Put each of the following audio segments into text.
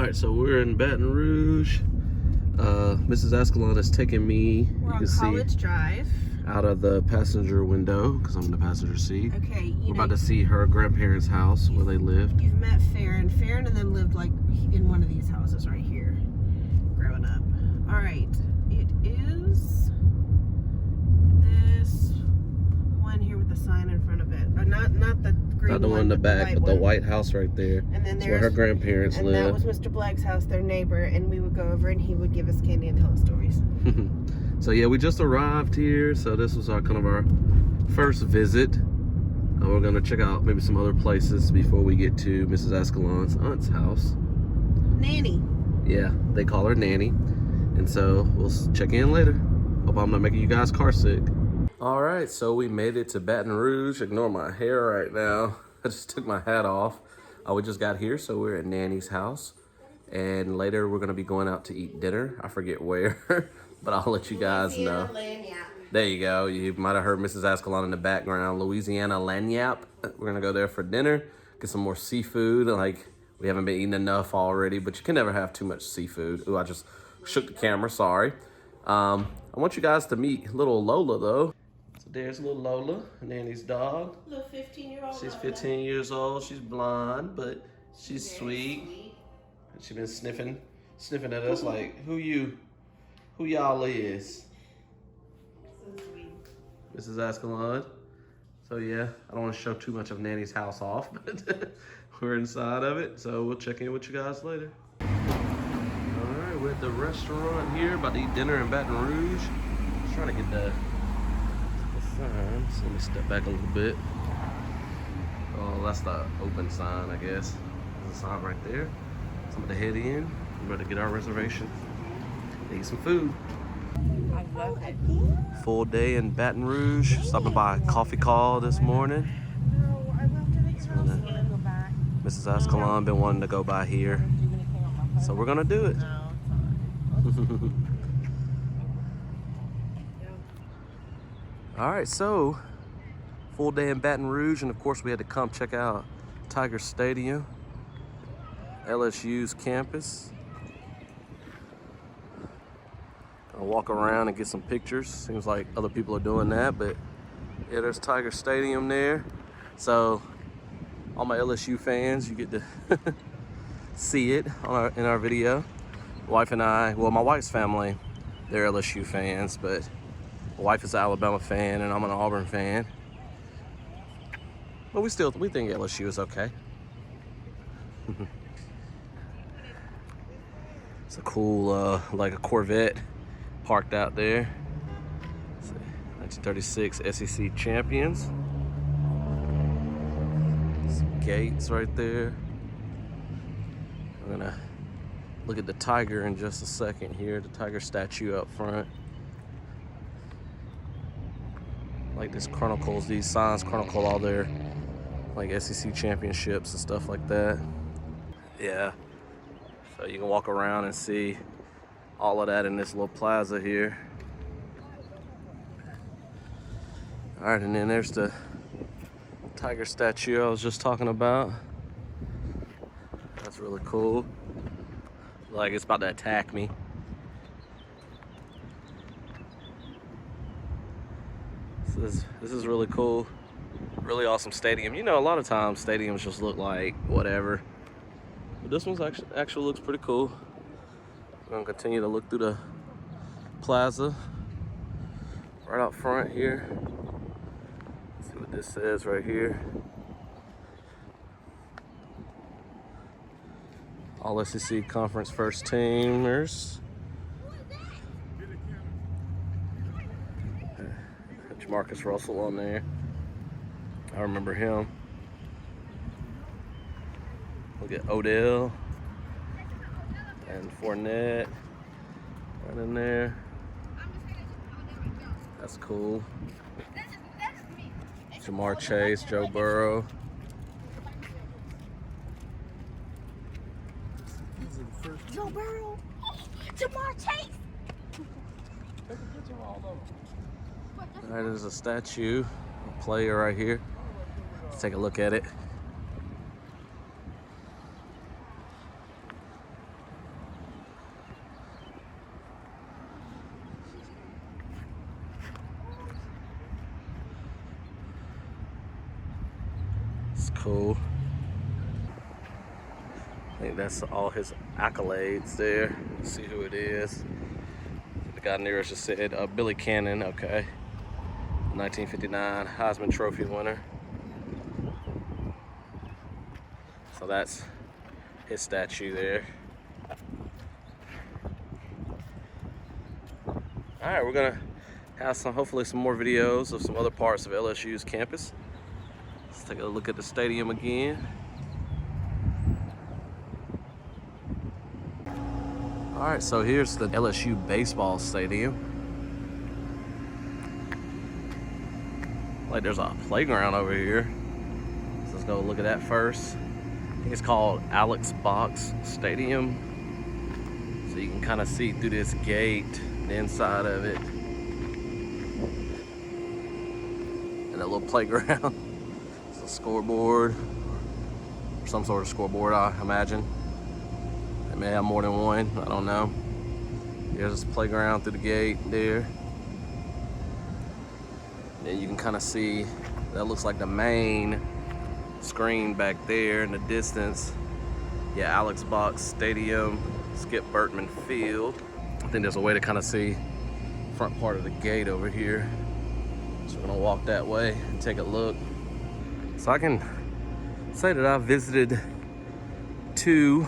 All right, so we're in Baton Rouge. Mrs. Escalon is taking me, we're on College Drive, out of the passenger window because I'm in the passenger seat. Okay, we're about to see her grandparents' house where they lived. You've met Farron. Farron and then lived like in one of these houses right here, growing up. All right, it is this one here with the sign in front of it. Or not the green Not the one in the back, but the white house right there. And then that's where her grandparents live. And that was Mr. Black's house, their neighbor, and we would go over and he would give us candy and tell us stories. So yeah, we just arrived here, so this was our kind of our first visit. We're gonna check out maybe some other places before we get to Mrs. Escalon's aunt's house. Nanny. Yeah, they call her Nanny. And so we'll check in later. Hope I'm not making you guys car sick. All right, so we made it to Baton Rouge. Ignore my hair right now. I just took my hat off. We just got here, so we're at Nanny's house. And later we're gonna be going out to eat dinner. I forget where, but I'll let you guys know. There you go. You might have heard Mrs. Escalon in the background. Louisiana Lagniappe. We're gonna go there for dinner, get some more seafood. Like, we haven't been eating enough already, but you can never have too much seafood. Ooh, I just shook the camera, sorry. I want you guys to meet little Lola though. So there's little Lola, Nanny's dog. Little 15-year-old. She's 15 years old. She's blonde, but she's sweet. And she's been sniffing at us like, who y'all is? So sweet. Mrs. Escalon. So yeah, I don't want to show too much of Nanny's house off, but we're inside of it. So we'll check in with you guys later. All right, we're at the restaurant here, about to eat dinner in Baton Rouge. Just trying to get the sign. So let me step back a little bit. Oh, that's the open sign, I guess. There's a sign right there. So I'm gonna head in. We're about to get our reservation. Eat some food. I love it. Full day in Baton Rouge. Stopping by a coffee call this morning. Mrs. Escalon been wanting to go by here, so we're gonna do it. All right, so full day in Baton Rouge, and of course we had to come check out Tiger Stadium, LSU's campus. Gonna walk around and get some pictures. Seems like other people are doing that, but yeah, there's Tiger Stadium there. So all my LSU fans, you get to see it in our video. Wife and I, well, my wife's family, they're LSU fans, but my wife is an Alabama fan and I'm an Auburn fan. But we think LSU is okay. It's a cool, like a Corvette parked out there. 1936 SEC champions. Some gates right there. We're gonna look at the tiger in just a second here. The tiger statue up front. Like this chronicles, these signs chronicle all their like SEC championships and stuff like that. Yeah. So you can walk around and see all of that in this little plaza here. All right, and then there's the tiger statue I was just talking about. That's really cool. Like it's about to attack me. So this is really cool. Really awesome stadium. You know, a lot of times stadiums just look like whatever. But this one's actually looks pretty cool. We're gonna continue to look through the plaza right out front here. See what this says right here. All SEC conference first teamers. Marcus Russell on there. I remember him. Look at Odell and Fournette right in there. That's cool. Jamar Chase, Joe Burrow. Joe Burrow, Jamar Chase. All right, there's a statue, a player right here. Let's take a look at it. That's cool. I think that's all his accolades there. Let's see who it is. The guy near us just said Billy Cannon, okay. 1959 Heisman Trophy winner. So that's his statue there. All right, we're gonna have hopefully some more videos of some other parts of LSU's campus. Let's take a look at the stadium again. All right, so here's the LSU Baseball Stadium. Like there's a playground over here. So let's go look at that first. I think it's called Alex Box Stadium. So you can kind of see through this gate, the inside of it. And a little playground. It's a scoreboard, or some sort of scoreboard, I imagine. It may have more than one, I don't know. There's this playground through the gate there. Then you can kind of see, that looks like the main screen back there in the distance. Yeah, Alex Box Stadium, Skip Bertman Field. I think there's a way to kind of see front part of the gate over here. So we're gonna walk that way and take a look. So I can say that I've visited 2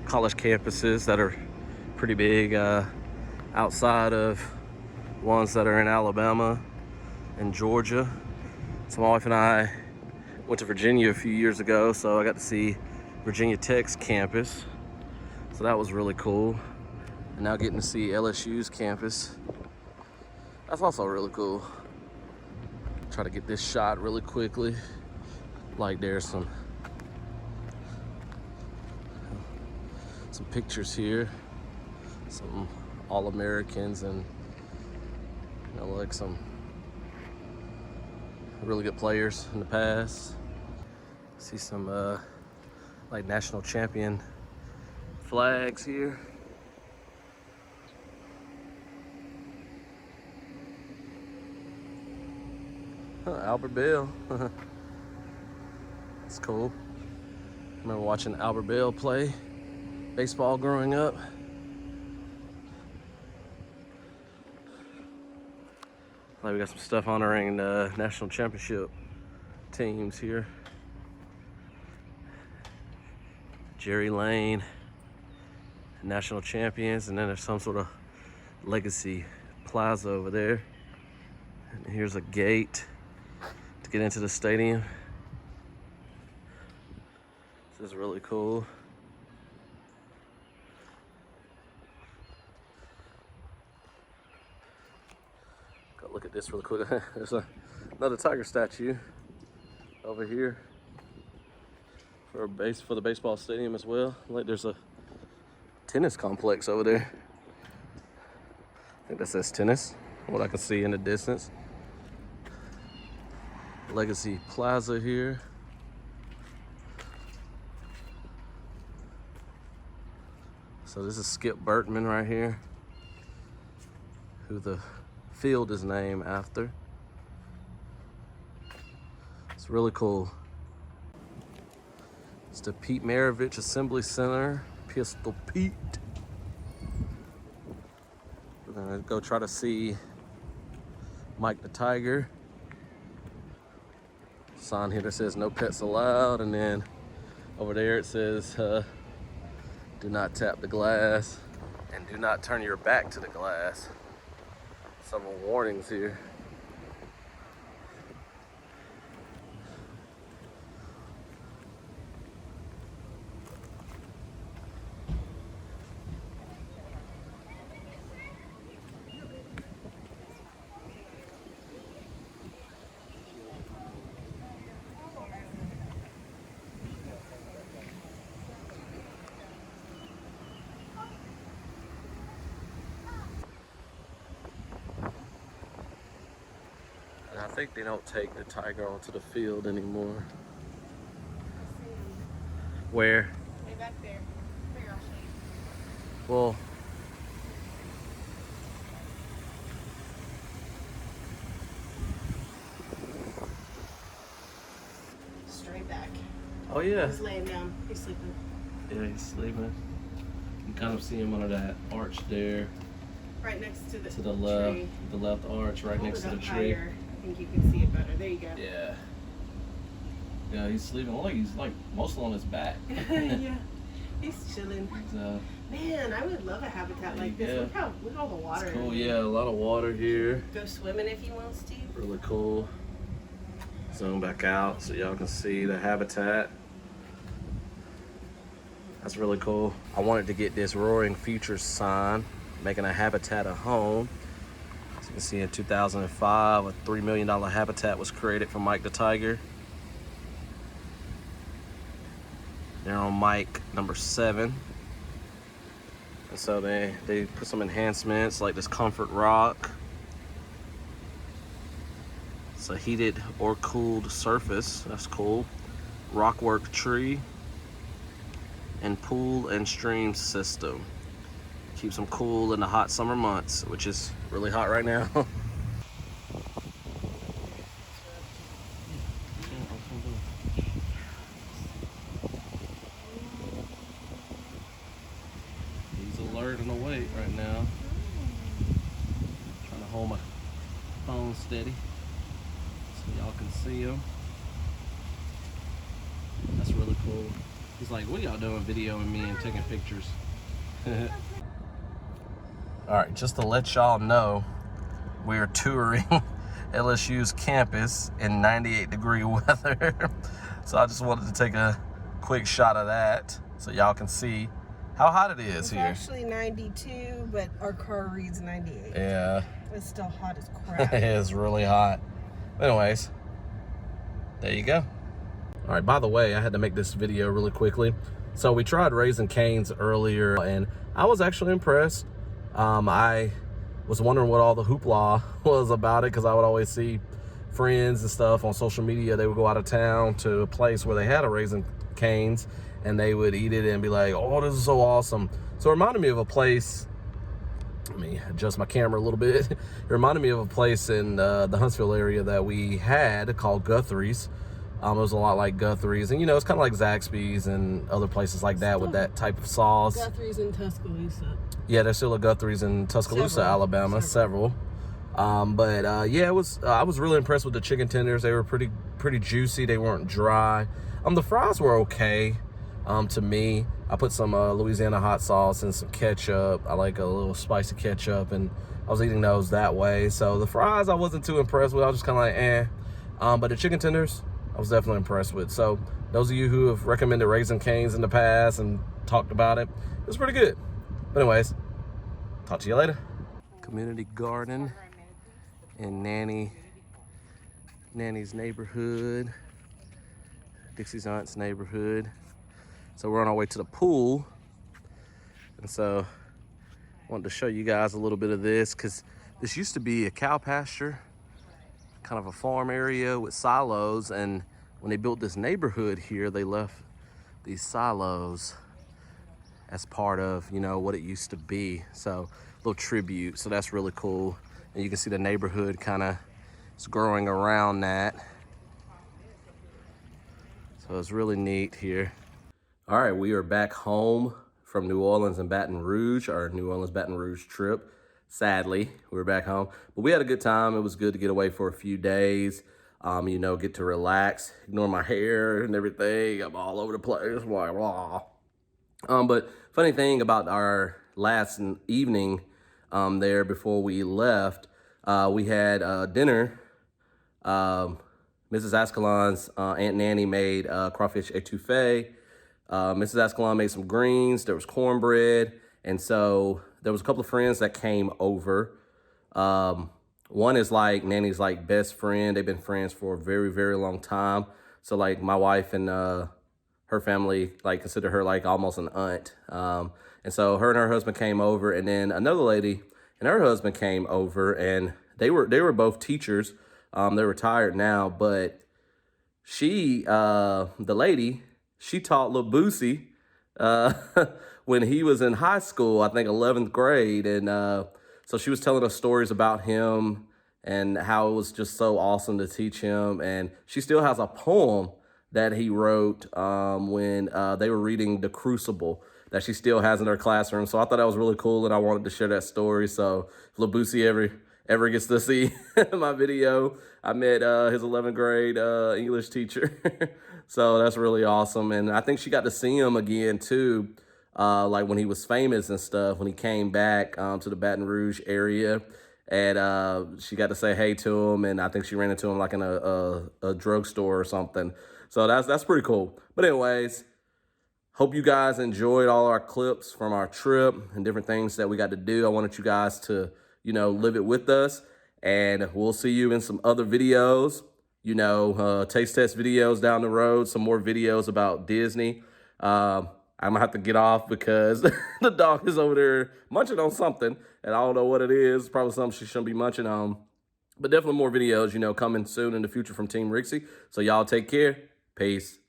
college campuses that are pretty big outside of ones that are in Alabama and Georgia. So my wife and I went to Virginia a few years ago, so I got to see Virginia Tech's campus. So that was really cool. And now getting to see LSU's campus. That's also really cool. Try to get this shot really quickly. Like there's some pictures here. Some All-Americans and like some really good players in the past. See some like national champion flags here. Albert Bell. That's cool. I remember watching Albert Bell play baseball growing up. Like we got some stuff honoring the national championship teams here. Jerry Lane, national champions, and then there's some sort of legacy plaza over there. And here's a gate to get into the stadium. This is really cool. Go look at this real quick. There's another tiger statue over here for the baseball stadium as well. Like there's a tennis complex over there. I think that says tennis, what I can see in the distance. Legacy Plaza here. So this is Skip Bertman right here, who the field is named after. It's really cool. It's the Maravich Assembly Center, Pistol Pete. We're gonna go try to see Mike the Tiger. Sign here that says no pets allowed, and then over there it says do not tap the glass and do not turn your back to the glass. Several warnings here. I think they don't take the tiger onto the field anymore. Where? Way back there. Here, I'll show you. Well, let's Oh yeah. He's laying down. He's sleeping. Yeah, he's sleeping. You kind of see him under that arch there. Right next to the left, tree. the left arch, right next to the tree. Higher. I think you can see it better. There you go. Yeah. Yeah, he's sleeping. Look, he's like mostly on his back. Yeah, he's chilling. So, man, I would love a habitat like this. Look at all the water. It's cool. Yeah, a lot of water here. Go swimming if you want, Steve. Really cool. Zoom back out so y'all can see the habitat. That's really cool. I wanted to get this Roaring Futures sign, making a habitat a home. As you can see, in 2005, a $3 million habitat was created for Mike the Tiger. They're on Mike number 7. And so they put some enhancements like this comfort rock. It's a heated or cooled surface. That's cool. Rockwork tree. And pool and stream system. Keeps them cool in the hot summer months, which is really hot right now. He's alert and awake right now. Trying to hold my phone steady so y'all can see him. That's really cool. He's like, what y'all doing videoing me and taking pictures? All right, just to let y'all know, we are touring LSU's campus in 98-degree weather. So I just wanted to take a quick shot of that so y'all can see how hot it is here. It's actually 92, but our car reads 98. Yeah. It's still hot as crap. It is really hot. Anyways, there you go. All right, by the way, I had to make this video really quickly. So we tried Raisin Canes earlier, and I was actually impressed. I was wondering what all the hoopla was about it, because I would always see friends and stuff on social media. They would go out of town to a place where they had a Raisin Canes, and they would eat it and be like, oh, this is so awesome. So it reminded me of a place, let me adjust my camera a little bit. It reminded me of a place in the Huntsville area that we had called Guthrie's. It was a lot like Guthrie's, and you know, it's kind of like Zaxby's and other places like that with that type of sauce. Guthrie's in Tuscaloosa. Yeah, there's still a Guthrie's in Tuscaloosa, Alabama, several. Yeah, it was. I was really impressed with the chicken tenders. They were pretty juicy. They weren't dry. The fries were okay. To me, I put some Louisiana hot sauce and some ketchup. I like a little spicy ketchup, and I was eating those that way. So the fries I wasn't too impressed with. I was just kind of like, eh. But the chicken tenders, I was definitely impressed with. So those of you who have recommended Raisin Canes in the past and talked about it, it was pretty good. But anyways, talk to you later. Community garden in Nanny's neighborhood, Dixie's aunt's neighborhood. So we're on our way to the pool. And so I wanted to show you guys a little bit of this, because this used to be a cow pasture, kind of a farm area with silos. And when they built this neighborhood here, they left these silos as part of, you know, what it used to be. So a little tribute. So that's really cool. And you can see the neighborhood kind of is growing around that. So it's really neat here. All right, we are back home from New Orleans and Baton Rouge, our New Orleans Baton Rouge trip. Sadly, we're back home, but we had a good time. It was good to get away for a few days. You know, get to relax, ignore my hair and everything. I'm all over the place, blah, blah. But funny thing about our last evening there before we left, we had dinner. Mrs. Ascalon's Aunt Nanny made crawfish etouffee. Mrs. Ascalon made some greens. There was cornbread. And so there was a couple of friends that came over. One is like Nanny's like best friend. They've been friends for a very, very long time. So like my wife and her family like consider her like almost an aunt. And so her and her husband came over, and then another lady and her husband came over, and they were both teachers. They're retired now, but she, the lady, she taught Lil Boosie when he was in high school, I think 11th grade. And so she was telling us stories about him and how it was just so awesome to teach him. And she still has a poem that he wrote when they were reading The Crucible that she still has in her classroom. So I thought that was really cool, and I wanted to share that story. So if Labusi ever gets to see my video, I met his 11th grade English teacher. So that's really awesome. And I think she got to see him again too, like when he was famous and stuff, when he came back to the Baton Rouge area. And she got to say hey to him, and I think she ran into him like in a drugstore or something. So that's pretty cool. But anyways, hope you guys enjoyed all our clips from our trip and different things that we got to do. I wanted you guys to, live it with us, and we'll see you in some other videos, taste test videos down the road, some more videos about Disney. I'm gonna have to get off because the dog is over there munching on something, and I don't know what it is. Probably something she shouldn't be munching on. But definitely more videos, coming soon in the future from Team Rixie. So y'all take care. Peace.